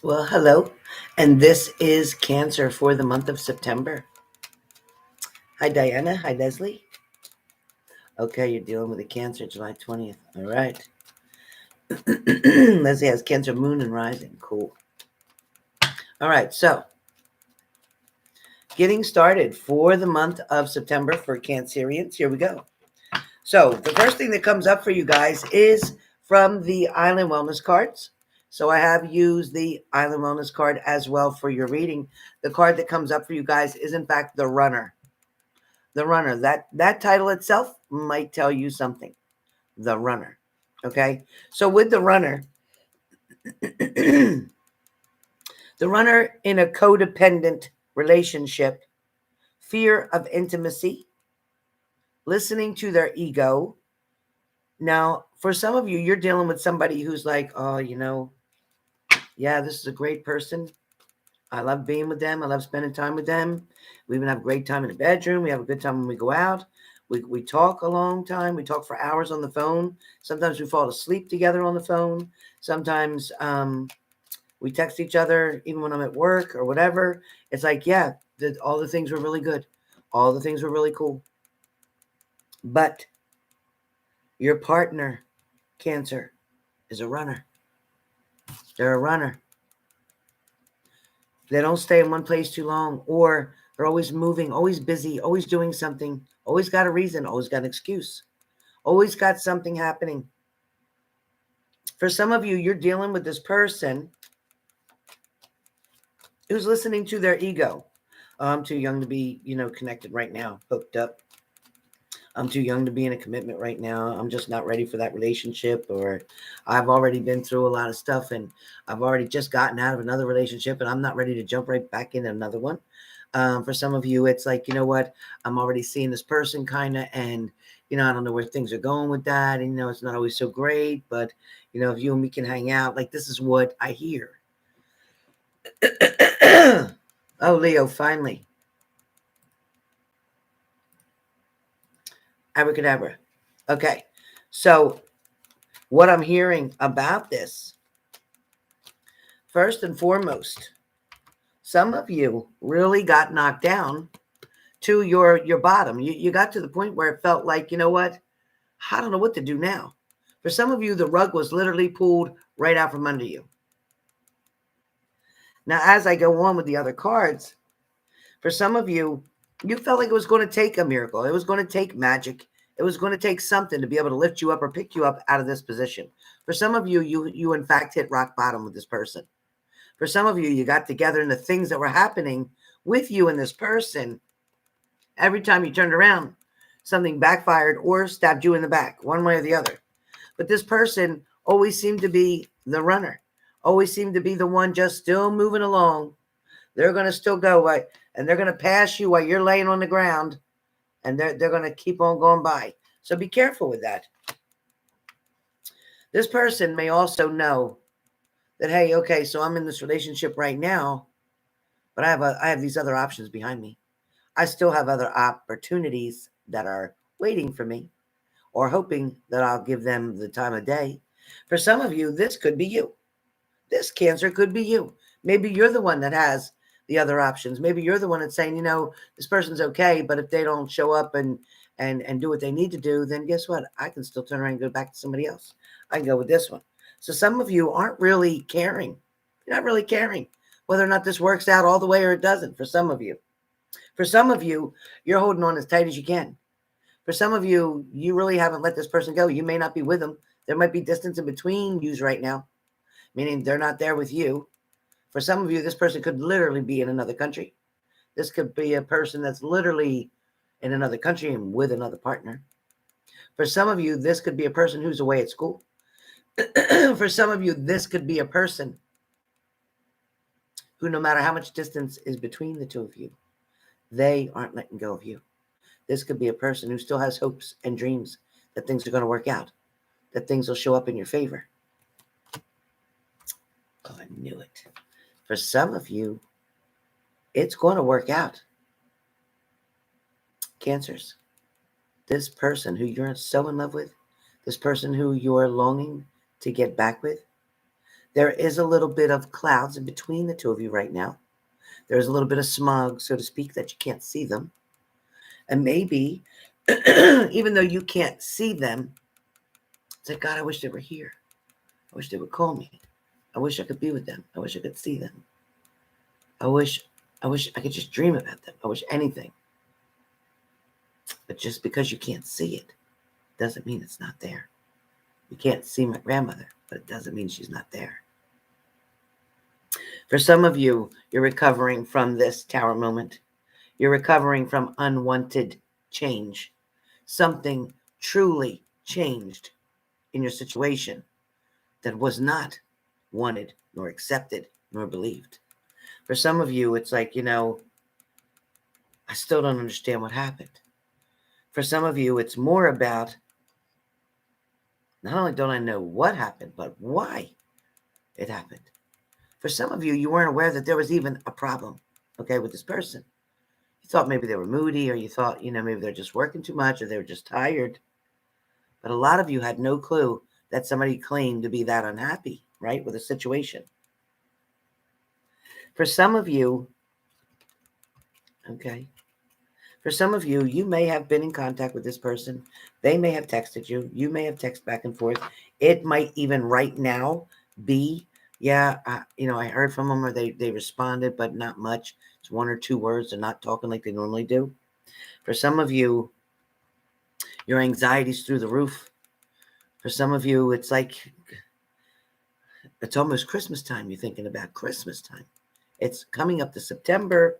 Well, hello, and this is Cancer for the month of September. Hi, Diana. Hi, Leslie. Okay, you're dealing with a Cancer July 20th. All right. Leslie has Cancer Moon and Rising. Cool. All right, so getting started for the month of September for Cancerians. Here we go. So, the first thing that comes up for you guys is from the Island Wellness cards. So, I have used the Island Wellness card as well for your reading. The card that comes up for you guys is, in fact, the Runner. The Runner. That title itself might tell you something. The Runner. Okay? So with the Runner, the Runner in a codependent relationship, fear of intimacy, listening to their ego. Now, for some of you, you're dealing with somebody who's like, oh, yeah, this is a great person. I love being with them. I love spending time with them. We even have a great time in the bedroom. We have a good time when we go out. We talk a long time. We talk for hours on the phone. Sometimes we fall asleep together on the phone. Sometimes we text each other even when I'm at work or whatever. It's like, yeah, all the things were really good. All the things were really cool. But your partner, Cancer, is a runner. They're a runner. They don't stay in one place too long, or they're always moving, always busy, always doing something, always got a reason, always got an excuse, always got something happening. For some of you, you're dealing with this person who's listening to their ego. I'm too young to be, connected right now, hooked up. I'm too young to be in a commitment right now. I'm just not ready for that relationship, or I've already been through a lot of stuff and I've already just gotten out of another relationship and I'm not ready to jump right back into another one. For some of you, it's like, you know what? I'm already seeing this person kind of, and, I don't know where things are going with that. And, it's not always so great, but, if you and me can hang out, like, this is what I hear. Oh, Leo, finally. Abracadabra. Okay. So, what I'm hearing about this, first and foremost, some of you really got knocked down to your bottom. You got to the point where it felt like, you know what? I don't know what to do now. For some of you, the rug was literally pulled right out from under you. Now, as I go on with the other cards, for some of you, you felt like it was going to take a miracle. It was going to take magic. It was going to take something to be able to lift you up or pick you up out of this position. For some of you, you in fact hit rock bottom with this person. For some of you, you got together and the things that were happening with you and this person, every time you turned around, something backfired or stabbed you in the back, one way or the other. But this person always seemed to be the runner, always seemed to be the one just still moving along. They're going to still go, right? And they're going to pass you while you're laying on the ground, and they're going to keep on going by. So be careful with that. This person may also know that, hey, okay, so I'm in this relationship right now, but I have these other options behind me. I still have other opportunities that are waiting for me, or hoping that I'll give them the time of day. For some of you, this could be you. This Cancer could be you. Maybe you're the one that has the other options. Maybe you're the one that's saying, this person's okay, but if they don't show up and do what they need to do, then guess what? I can still turn around and go back to somebody else. I can go with this one. So some of you aren't really caring. You're not really caring whether or not this works out all the way or it doesn't. For some of you, you're holding on as tight as you can. For some of you, you really haven't let this person go. You may not be with them. There might be distance in between yous right now, meaning they're not there with you. For some of you, this person could literally be in another country. This could be a person that's literally in another country and with another partner. For some of you, this could be a person who's away at school. For some of you, this could be a person who, no matter how much distance is between the two of you, they aren't letting go of you. This could be a person who still has hopes and dreams that things are going to work out, that things will show up in your favor. Oh, I knew it. For some of you, it's going to work out. Cancers. This person who you're so in love with, this person who you're longing to get back with, There is a little bit of clouds in between the two of you right now. There's a little bit of smog, so to speak, that you can't see them. And maybe, even though you can't see them, it's like, God, I wish they were here. I wish they would call me. I wish I could be with them. I wish I could see them. I wish I could just dream about them. I wish anything. But just because you can't see it doesn't mean it's not there. You can't see my grandmother, but it doesn't mean she's not there. For some of you, you're recovering from this tower moment. You're recovering from unwanted change. Something truly changed in your situation that was not wanted, nor accepted, nor believed. For some of you, it's like, I still don't understand what happened. For some of you, it's more about, not only don't I know what happened, but why it happened. For some of you, you weren't aware that there was even a problem, with this person. You thought maybe they were moody, or you thought, maybe they're just working too much, or they were just tired. But a lot of you had no clue that somebody claimed to be that unhappy, right, with a situation. For some of you, you may have been in contact with this person. They may have texted you. You may have texted back and forth. It might even right now be, I heard from them, or they responded, but not much. It's one or two words. They're not talking like they normally do. For some of you, your anxiety's through the roof. For some of you, it's like, it's almost Christmas time. You're thinking about Christmas time. It's coming up to September.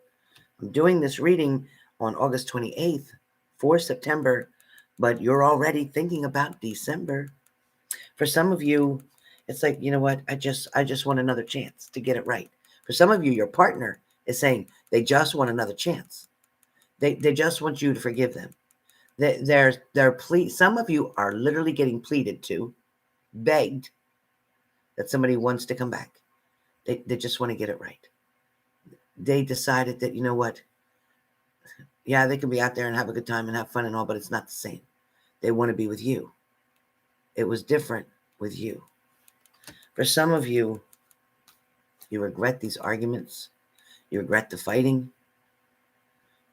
I'm doing this reading on August 28th for September, but you're already thinking about December. For some of you, it's like, you know what? I just want another chance to get it right. For some of you, your partner is saying they just want another chance. They just want you to forgive them. Some of you are literally getting pleaded to, begged that somebody wants to come back. They just want to get it right. They decided that, you know what? Yeah, they can be out there and have a good time and have fun and all, but it's not the same. They want to be with you. It was different with you. For some of you, you regret these arguments. You regret the fighting.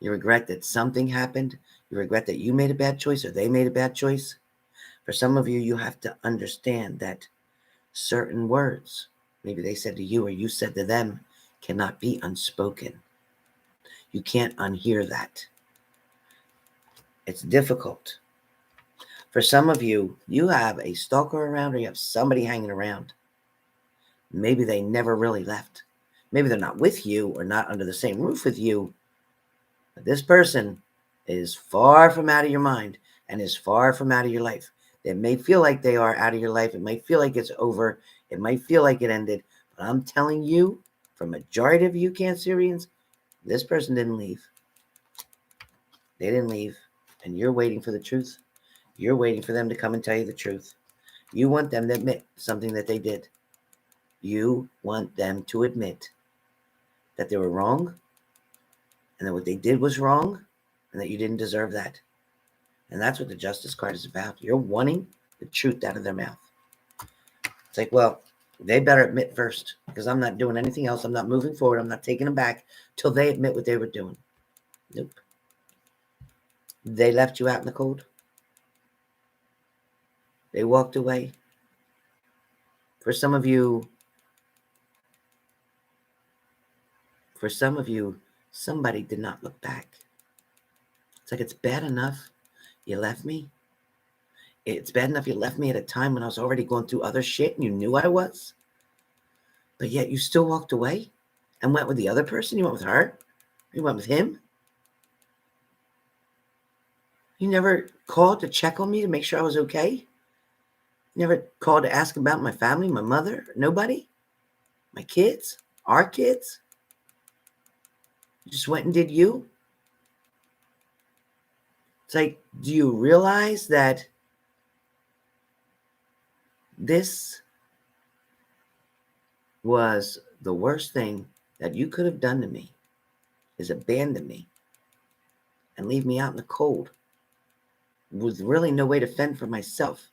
You regret that something happened. You regret that you made a bad choice or they made a bad choice. For some of you, you have to understand that certain words, maybe they said to you or you said to them, cannot be unspoken. You can't unhear that. It's difficult. For some of you, you have a stalker around, or you have somebody hanging around. Maybe they never really left. Maybe they're not with you or not under the same roof with you. But this person is far from out of your mind and is far from out of your life. It may feel like they are out of your life. It might feel like it's over. It might feel like it ended. But I'm telling you, for majority of you Cancerians, this person didn't leave. They didn't leave. And you're waiting for the truth. You're waiting for them to come and tell you the truth. You want them to admit something that they did. You want them to admit that they were wrong, and that what they did was wrong, and that you didn't deserve that. And that's what the Justice card is about. You're wanting the truth out of their mouth. It's like, well, they better admit first, because I'm not doing anything else. I'm not moving forward. I'm not taking them back till they admit what they were doing. Nope. They left you out in the cold. They walked away. For some of you, somebody did not look back. It's like, it's bad enough you left me. It's bad enough you left me at a time when I was already going through other shit and you knew I was. But yet you still walked away and went with the other person. You went with her. You went with him. You never called to check on me to make sure I was okay. You never called to ask about my family, my mother, nobody, my kids, our kids. You just went and did you. It's like, do you realize that this was the worst thing that you could have done to me, is abandon me and leave me out in the cold with really no way to fend for myself?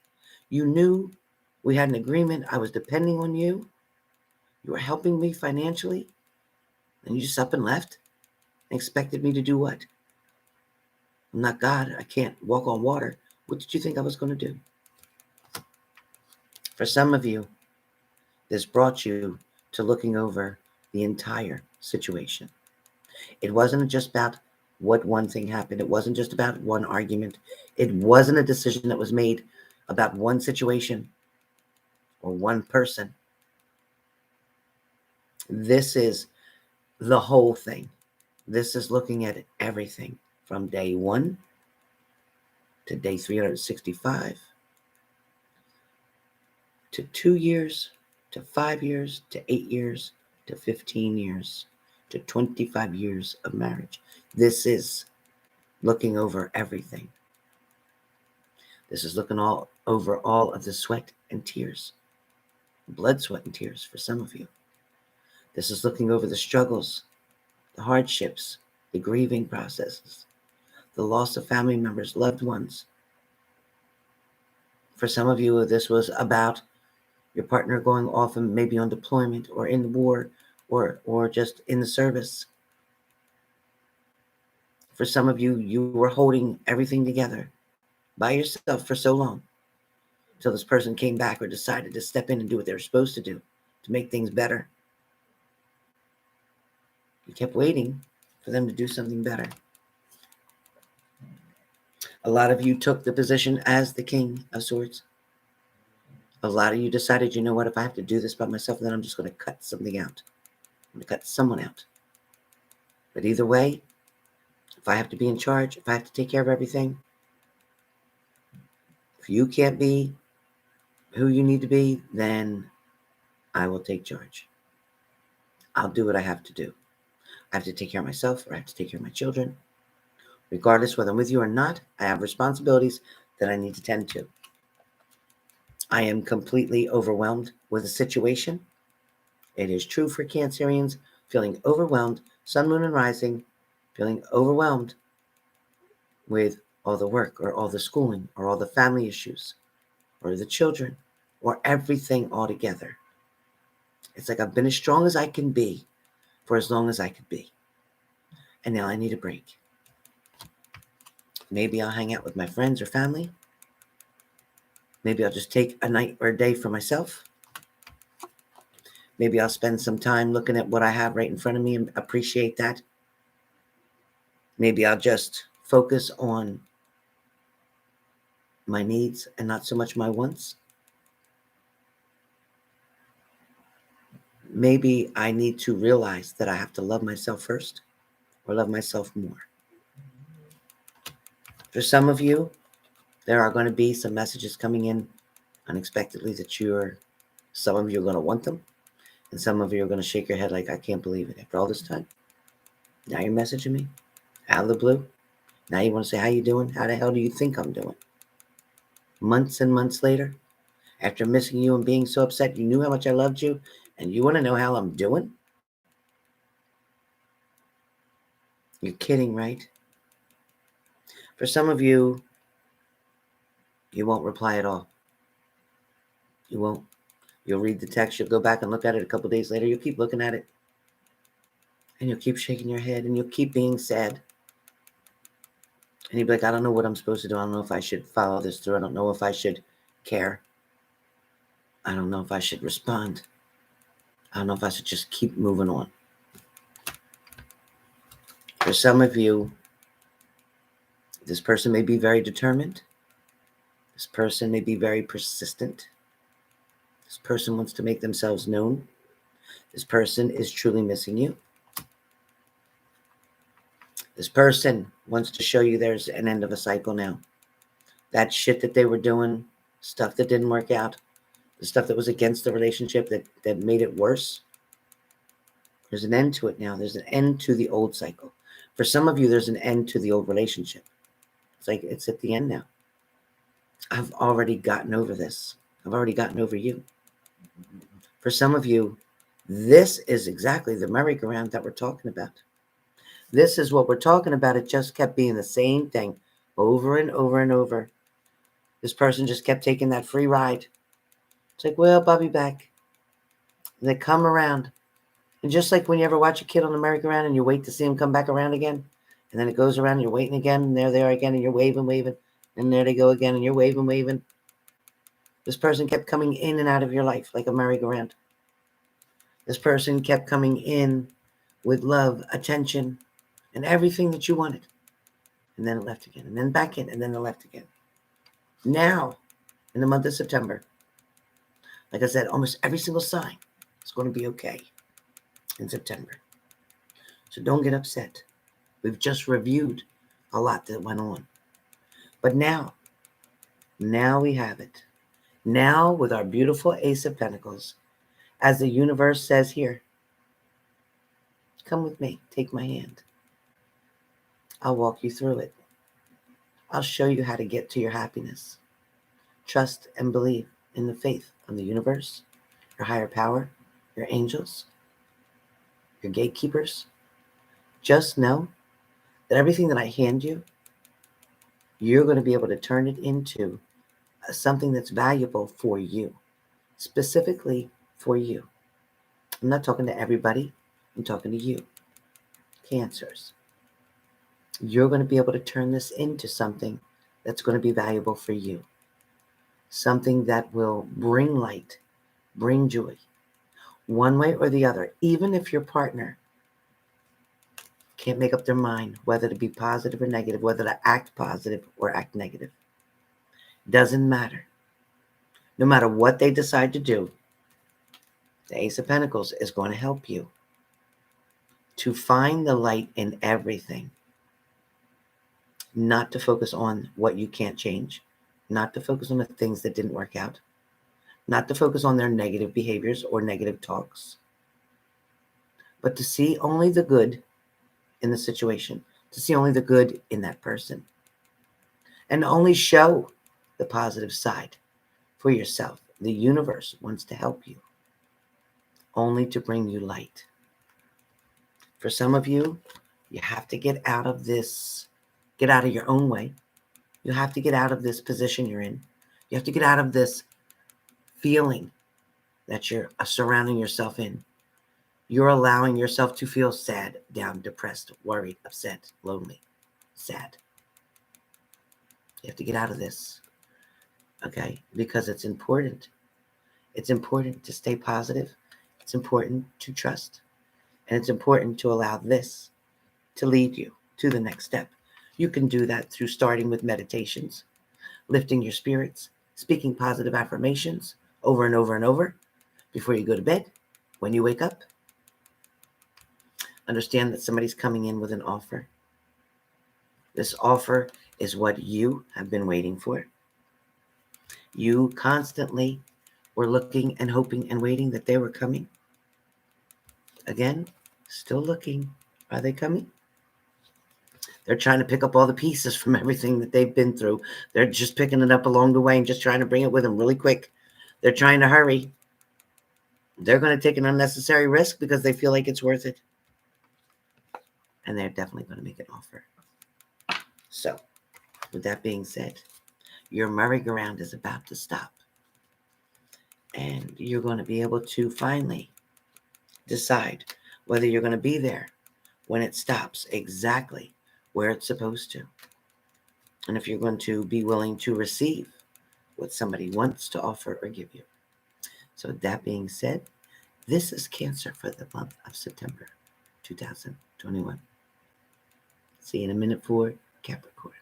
You knew we had an agreement. I was depending on you. You were helping me financially, and you just up and left and expected me to do what? I'm not God. I can't walk on water. What did you think I was going to do? For some of you, this brought you to looking over the entire situation. It wasn't just about what one thing happened. It wasn't just about one argument. It wasn't a decision that was made about one situation or one person. This is the whole thing. This is looking at everything from day 1 to day 365 to 2 years to 5 years to 8 years to 15 years to 25 years of marriage. This is looking over everything. This is looking all over all of the sweat and tears, blood, sweat, and tears for some of you. This is looking over the struggles, the hardships, the grieving processes, the loss of family members, loved ones. For some of you, this was about your partner going off and maybe on deployment or in the war or just in the service. For some of you, you were holding everything together by yourself for so long until this person came back or decided to step in and do what they were supposed to do to make things better. You kept waiting for them to do something better. A lot of you took the position as the King of Swords. A lot of you decided, you know what, if I have to do this by myself, then I'm just going to cut something out. I'm going to cut someone out. But either way, if I have to be in charge, if I have to take care of everything, if you can't be who you need to be, then I will take charge. I'll do what I have to do. I have to take care of myself, or I have to take care of my children. Regardless whether I'm with you or not, I have responsibilities that I need to tend to. I am completely overwhelmed with the situation. It is true for Cancerians, feeling overwhelmed, sun, moon, and rising, feeling overwhelmed with all the work or all the schooling or all the family issues or the children or everything altogether. It's like I've been as strong as I can be for as long as I could be. And now I need a break. Maybe I'll hang out with my friends or family. Maybe I'll just take a night or a day for myself. Maybe I'll spend some time looking at what I have right in front of me and appreciate that. Maybe I'll just focus on my needs and not so much my wants. Maybe I need to realize that I have to love myself first or love myself more. For some of you, there are going to be some messages coming in unexpectedly that some of you are going to want them, and some of you are going to shake your head like, I can't believe it. After all this time, now you're messaging me out of the blue. Now you want to say, how you doing? How the hell do you think I'm doing? Months and months later, after missing you and being so upset, you knew how much I loved you, and you want to know how I'm doing? You're kidding, right? For some of you, you won't reply at all. You won't. You'll read the text, you'll go back and look at it a couple days later, you'll keep looking at it, and you'll keep shaking your head, and you'll keep being sad. And you'll be like, I don't know what I'm supposed to do. I don't know if I should follow this through. I don't know if I should care. I don't know if I should respond. I don't know if I should just keep moving on. For some of you, this person may be very determined. This person may be very persistent. This person wants to make themselves known. This person is truly missing you. This person wants to show you there's an end of a cycle now. That shit that they were doing, stuff that didn't work out, the stuff that was against the relationship that made it worse, there's an end to it now. There's an end to the old cycle. For some of you, there's an end to the old relationship. It's like it's at the end now. I've already gotten over this. I've already gotten over you. For some of you, this is exactly the merry-go-round that we're talking about. This is what we're talking about. It just kept being the same thing over and over and over. This person just kept taking that free ride. It's like, well, I'll be back. And they come around. And just like when you ever watch a kid on the merry-go-round and you wait to see him come back around again, and then it goes around and you're waiting again, and there they are again, and you're waving, waving, and there they go again, and you're waving, waving. This person kept coming in and out of your life like a merry-go-round. This person kept coming in with love, attention, and everything that you wanted. And then it left again, and then back in, and then it left again. Now, in the month of September, like I said, almost every single sign is going to be okay in September. So don't get upset. We've just reviewed a lot that went on. But now we have it. Now, with our beautiful Ace of Pentacles, as the universe says here, come with me, take my hand. I'll walk you through it. I'll show you how to get to your happiness. Trust and believe in the faith of the universe, your higher power, your angels, your gatekeepers. Just know that everything that I hand you, you're going to be able to turn it into something that's valuable for you, specifically for you. I'm not talking to everybody. I'm talking to you, Cancers. You're going to be able to turn this into something that's going to be valuable for you, something that will bring light, bring joy, one way or the other, even if your partner can't make up their mind whether to be positive or negative, whether to act positive or act negative. Doesn't matter. No matter what they decide to do, the Ace of Pentacles is going to help you to find the light in everything. Not to focus on what you can't change, not to focus on the things that didn't work out, not to focus on their negative behaviors or negative talks, but to see only the good in the situation, to see only the good in that person, and only show the positive side for yourself. The universe wants to help you, only to bring you light. For some of you, you have to get out of this, get out of your own way. You have to get out of this position you're in. You have to get out of this feeling that you're surrounding yourself in. You're allowing yourself to feel sad, down, depressed, worried, upset, lonely, sad. You have to get out of this, okay? Because it's important. It's important to stay positive. It's important to trust. And it's important to allow this to lead you to the next step. You can do that through starting with meditations, lifting your spirits, speaking positive affirmations over and over and over before you go to bed, when you wake up. Understand that somebody's coming in with an offer. This offer is what you have been waiting for. You constantly were looking and hoping and waiting that they were coming. Again, still looking. Are they coming? They're trying to pick up all the pieces from everything that they've been through. They're just picking it up along the way and just trying to bring it with them really quick. They're trying to hurry. They're going to take an unnecessary risk because they feel like it's worth it. And they're definitely going to make an offer. So, with that being said, your merry-go-round is about to stop. And you're going to be able to finally decide whether you're going to be there when it stops exactly where it's supposed to. And if you're going to be willing to receive what somebody wants to offer or give you. So that being said, this is Cancer for the month of September 2021. See you in a minute for Capricorn.